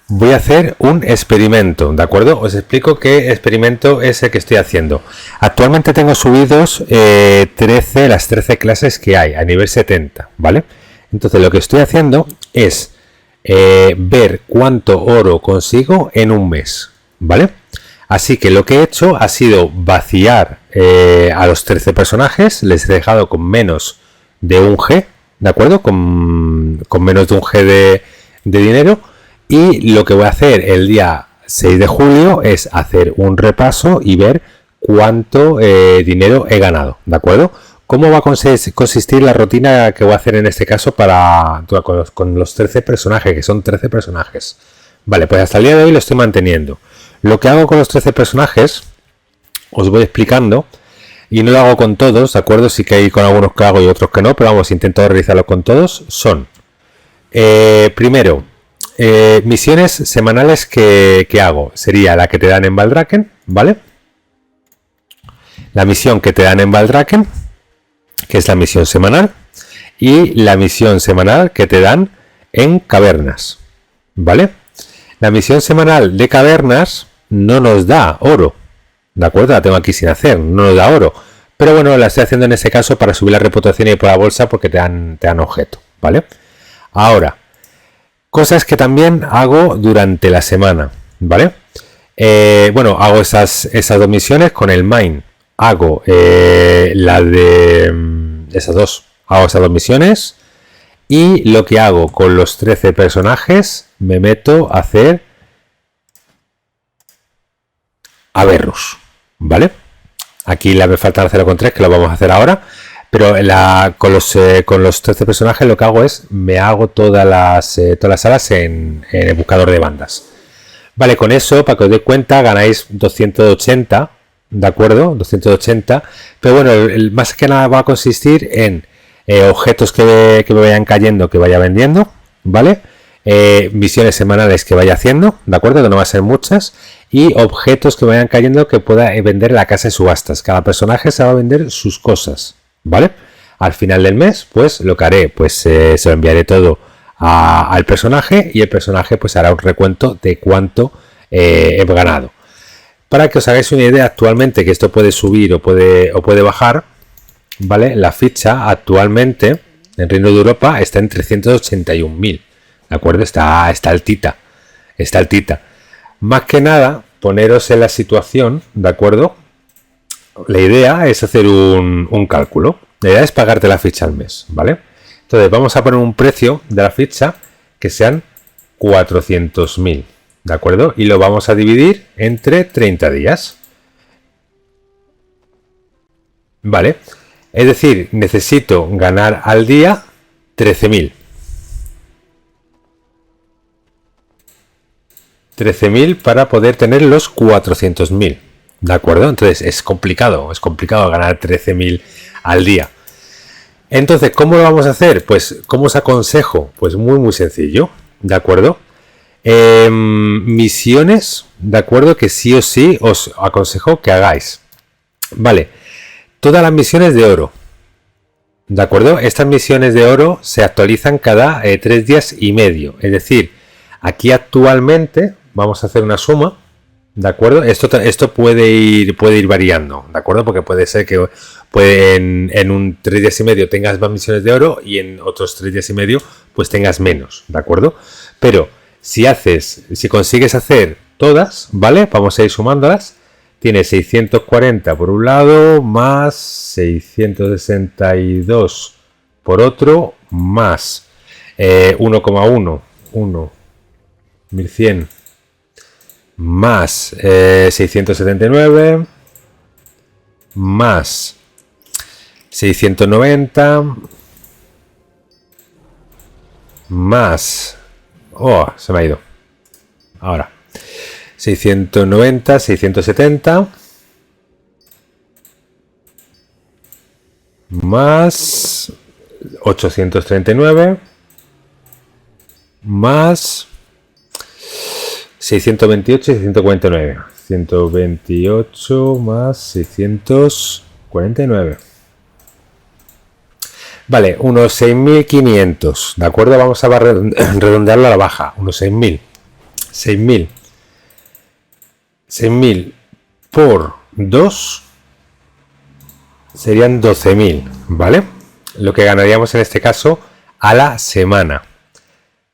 Voy a hacer un experimento, ¿de acuerdo? Os explico qué experimento es el que estoy haciendo. Actualmente tengo subidos las 13 clases que hay a nivel 70, ¿vale? Entonces lo que estoy haciendo es ver cuánto oro consigo en un mes, ¿vale? Así que lo que he hecho ha sido vaciar a los 13 personajes, les he dejado con menos de un G, ¿de acuerdo? Con menos de un G de dinero. Y lo que voy a hacer el día 6 de julio es hacer un repaso y ver cuánto dinero he ganado, ¿de acuerdo? ¿Cómo va a consistir la rutina que voy a hacer en este caso con los 13 personajes, que son 13 personajes? Vale, pues hasta el día de hoy lo estoy manteniendo. Lo que hago con los 13 personajes, os voy explicando, y no lo hago con todos, ¿de acuerdo? Sí que hay con algunos que hago y otros que no, pero vamos, intento realizarlo con todos. Son, primero, misiones semanales que hago. Sería la que te dan en Valdraken, ¿vale? La misión que te dan en Valdraken, que es la misión semanal, y la misión semanal que te dan en Cavernas, ¿vale? La misión semanal de Cavernas no nos da oro, ¿de acuerdo? La tengo aquí sin hacer, no nos da oro, pero bueno, la estoy haciendo en ese caso para subir la reputación y por la bolsa porque te dan objeto, ¿vale? Ahora, cosas que también hago durante la semana, ¿vale? Bueno, hago esas dos misiones con el Mine. Hago la de esas dos. Hago esas dos misiones. Y lo que hago con los 13 personajes, me meto a hacer Aberrus, ¿vale? Aquí me faltan hacerlo con 3, que lo vamos a hacer ahora. Pero con los 13 personajes lo que hago es, me hago todas las salas en el buscador de bandas. Vale, con eso, para que os deis cuenta, ganáis 280, ¿de acuerdo? 280. Pero bueno, más que nada va a consistir en objetos que me vayan cayendo, que vaya vendiendo, ¿vale? Misiones semanales que vaya haciendo, ¿de acuerdo? Que no va a ser muchas. Y objetos que vayan cayendo que pueda vender en la casa de subastas. Cada personaje se va a vender sus cosas, ¿vale? Al final del mes, pues lo que haré, pues se lo enviaré todo al personaje y el personaje pues hará un recuento de cuánto he ganado. Para que os hagáis una idea, actualmente, que esto puede subir o puede bajar, ¿vale? La ficha actualmente en Reino de Europa está en 381.000, ¿de acuerdo? Está altita, está altita. Más que nada, poneros en la situación, ¿de acuerdo? La idea es hacer un cálculo. La idea es pagarte la ficha al mes, ¿vale? Entonces vamos a poner un precio de la ficha que sean 400.000, ¿de acuerdo? Y lo vamos a dividir entre 30 días. ¿Vale? Es decir, necesito ganar al día 13.000. 13.000 para poder tener los 400.000. ¿De acuerdo? Entonces es complicado ganar 13.000 al día. Entonces, ¿cómo lo vamos a hacer? Pues, ¿cómo os aconsejo? Pues muy sencillo, ¿de acuerdo? Misiones, ¿de acuerdo? Que sí o sí os aconsejo que hagáis. Vale, todas las misiones de oro, ¿de acuerdo? Estas misiones de oro se actualizan cada 3 días y medio. Es decir, aquí actualmente vamos a hacer una suma, ¿de acuerdo? Esto puede ir variando, ¿de acuerdo? Porque puede ser que en un 3 días y medio tengas más misiones de oro y en otros 3 días y medio pues tengas menos, ¿de acuerdo? Pero si consigues hacer todas, ¿vale? Vamos a ir sumándolas. Tienes 640 por un lado, más 662 por otro, más 1,1, 1100, más 679, más 690, más... Oh, se me ha ido. Ahora. 690, 670, más 839 más 628 y 649. 128 más 649. Vale, unos 6.500, ¿de acuerdo? Vamos a redondearlo a la baja, unos 6.000. 6.000 por 2 serían 12.000, ¿vale? Lo que ganaríamos en este caso a la semana.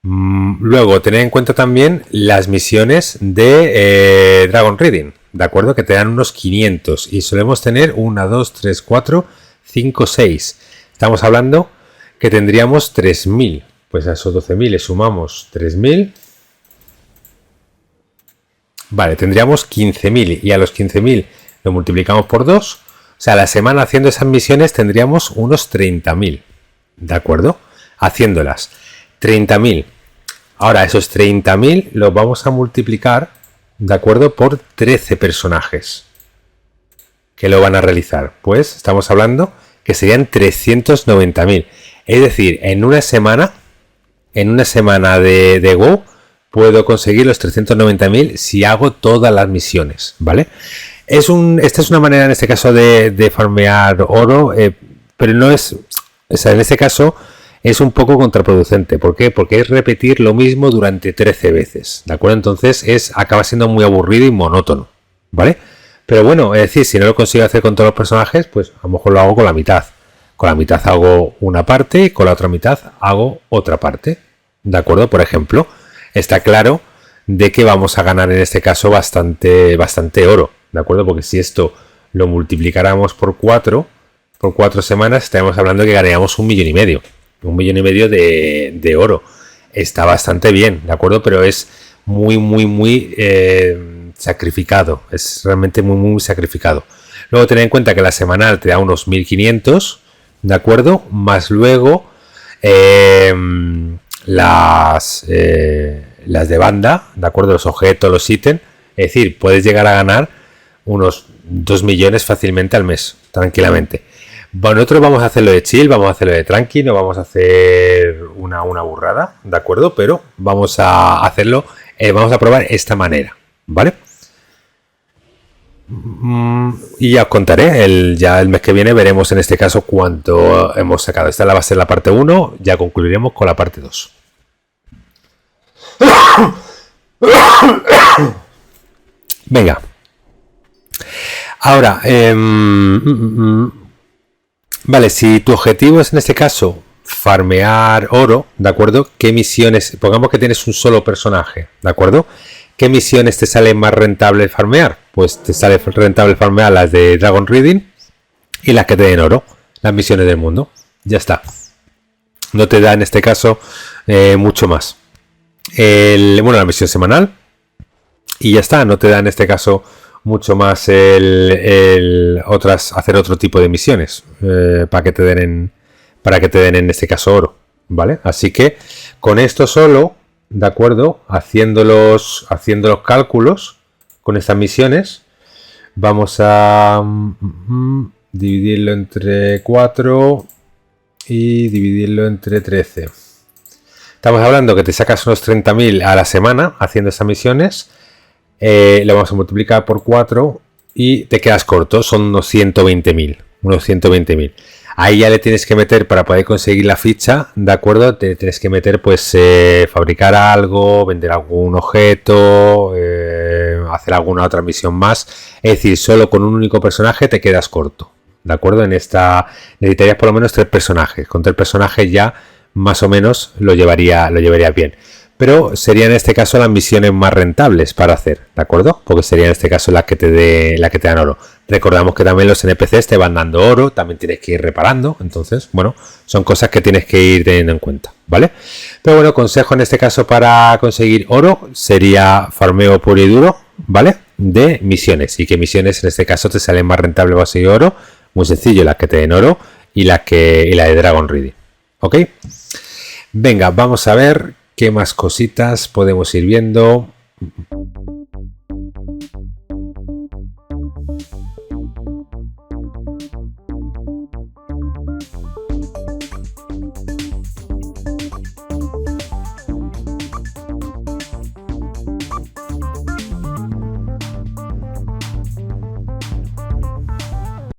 Luego, tener en cuenta también las misiones de Dragon Reading, ¿de acuerdo? Que te dan unos 500 y solemos tener 1, 2, 3, 4, 5, 6. Estamos hablando que tendríamos 3.000. Pues a esos 12.000 le sumamos 3.000. Vale, tendríamos 15.000 y a los 15.000 lo multiplicamos por 2. O sea, a la semana haciendo esas misiones tendríamos unos 30.000. ¿De acuerdo? Haciéndolas. 30.000. Ahora, esos 30.000 los vamos a multiplicar, ¿de acuerdo? Por 13 personajes que lo van a realizar. Pues estamos hablando que serían 390.000. Es decir, en una semana de Go, puedo conseguir los 390.000 si hago todas las misiones, ¿vale? Esta es una manera en este caso de farmear oro, pero no es... O sea, en este caso es un poco contraproducente. ¿Por qué? Porque es repetir lo mismo durante 13 veces, ¿de acuerdo? Entonces acaba siendo muy aburrido y monótono, ¿vale? Pero bueno, es decir, si no lo consigo hacer con todos los personajes, pues a lo mejor lo hago con la mitad. Con la mitad hago una parte y con la otra mitad hago otra parte, ¿de acuerdo? Por ejemplo, está claro de que vamos a ganar en este caso bastante oro, ¿de acuerdo? Porque si esto lo multiplicáramos por 4 semanas, estaríamos hablando de que ganaríamos 1,5 millones. 1,5 millones de oro. Está bastante bien, ¿de acuerdo? Pero es muy sacrificado. Es realmente muy sacrificado. Luego tener en cuenta que la semanal te da unos 1.500, ¿de acuerdo? Más luego las de banda, ¿de acuerdo? Los objetos, los ítems. Es decir, puedes llegar a ganar unos 2 millones fácilmente al mes, tranquilamente. Bueno, nosotros vamos a hacerlo de chill, vamos a hacerlo de tranqui, no vamos a hacer una burrada, ¿de acuerdo? Pero vamos a hacerlo, vamos a probar esta manera, ¿vale? Y ya os contaré, ya el mes que viene veremos en este caso cuánto hemos sacado. Esta va a ser la parte 1, ya concluiremos con la parte 2. Venga. Ahora, vale, si tu objetivo es en este caso farmear oro, ¿de acuerdo? ¿Qué misiones? Pongamos que tienes un solo personaje, ¿de acuerdo? ¿Qué misiones te sale más rentable farmear? Pues te sale rentable farmear las de Dragon Reading y las que te den oro, las misiones del mundo. Ya está. No te da en este caso mucho más. La misión semanal y ya está. No te da en este caso mucho más hacer otro tipo de misiones para que te den en este caso oro, ¿vale? Así que con esto solo, ¿de acuerdo? Haciendo los cálculos con estas misiones, vamos a dividirlo entre 4 y dividirlo entre 13. Estamos hablando que te sacas unos 30.000 a la semana haciendo estas misiones. Lo vamos a multiplicar por 4 y te quedas corto, son unos 120.000. Ahí ya le tienes que meter, para poder conseguir la ficha, ¿de acuerdo? Te tienes que meter, pues, fabricar algo, vender algún objeto, hacer alguna otra misión más. Es decir, solo con un único personaje te quedas corto, ¿de acuerdo? En esta necesitarías por lo menos 3 personajes. Con 3 personajes ya más o menos lo llevaría bien. Pero serían en este caso las misiones más rentables para hacer, ¿de acuerdo? Porque serían en este caso las que te dan oro. Recordamos que también los NPCs te van dando oro, también tienes que ir reparando. Entonces, bueno, son cosas que tienes que ir teniendo en cuenta, ¿vale? Pero bueno, consejo en este caso para conseguir oro sería farmeo puro y duro, ¿vale? De misiones. Y que misiones en este caso te salen más rentables para conseguir oro. Muy sencillo, las que te den oro y la de Dragon Reading, ¿ok? Venga, vamos a ver qué más cositas podemos ir viendo.